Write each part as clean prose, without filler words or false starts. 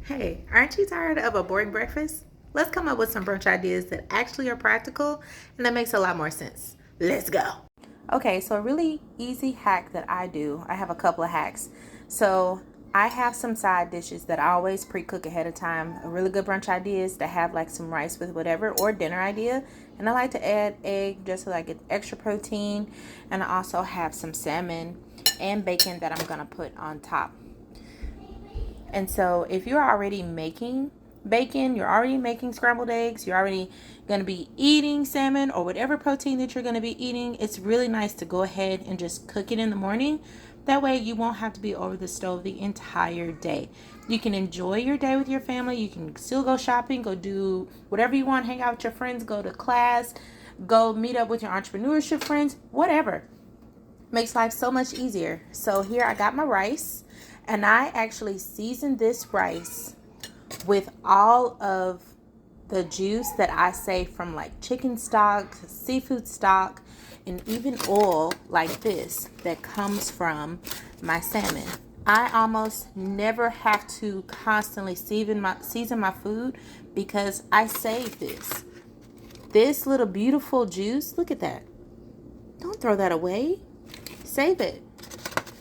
Hey, aren't you tired of a boring breakfast? Let's come up with some brunch ideas that actually are practical and that makes a lot more sense. Let's go. Okay, so a really easy hack that I do, I have a couple of hacks. So I have some side dishes that I always pre-cook ahead of time. A really good brunch idea is to have like some rice with whatever or dinner idea. And I like to add egg just so I get extra protein. And I also have some salmon and bacon that I'm gonna put on top. And so if you're already making bacon, you're already making scrambled eggs, you're already going to be eating salmon or whatever protein that you're going to be eating, it's really nice to go ahead and just cook it in the morning. That way you won't have to be over the stove the entire day. You can enjoy your day with your family. You can still go shopping, go do whatever you want, hang out with your friends, go to class, go meet up with your entrepreneurship friends, whatever. Makes life so much easier. So here I got my rice, and I actually seasoned this rice with all of the juice that I save from like chicken stock, seafood stock, and even oil like this that comes from my salmon. I almost never have to constantly season my food because I save this. This little beautiful juice, look at that. Don't throw that away. Save it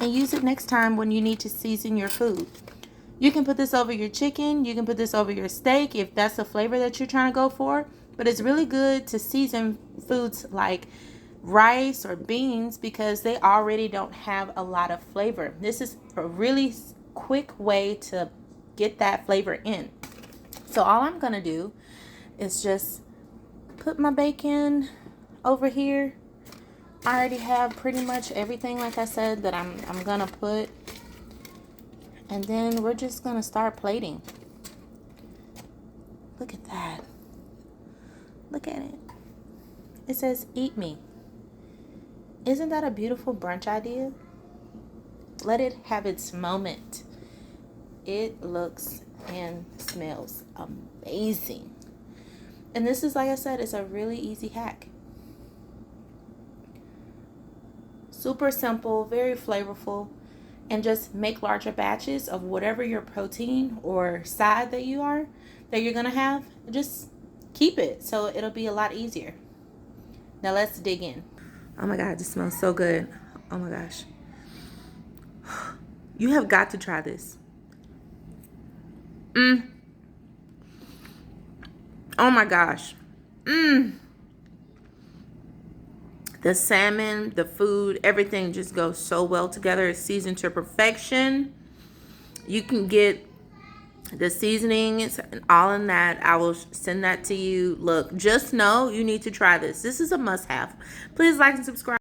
and use it next time when you need to season your food. You can put this over your chicken. You can put this over your steak if that's the flavor that you're trying to go for. But it's really good to season foods like rice or beans because they already don't have a lot of flavor. This is a really quick way to get that flavor in. So all I'm going to do is just put my bacon over here. I already have pretty much everything, like I said, that I'm gonna put, and then we're just gonna start plating. Look at that. Look at it. It says eat me. Isn't that a beautiful brunch idea? Let it have its moment. It looks and smells amazing. And this is, like I said, it's a really easy hack. Super simple, very flavorful, and just make larger batches of whatever your protein or side that you're gonna have. Just keep it so it'll be a lot easier. Now let's dig in. Oh my God, this smells so good. Oh my gosh. You have got to try this. Oh my gosh. The salmon, the food, everything just goes so well together. It's seasoned to perfection. You can get the seasonings and all in that. I will send that to you. Look, just know you need to try this. This is a must-have. Please like and subscribe.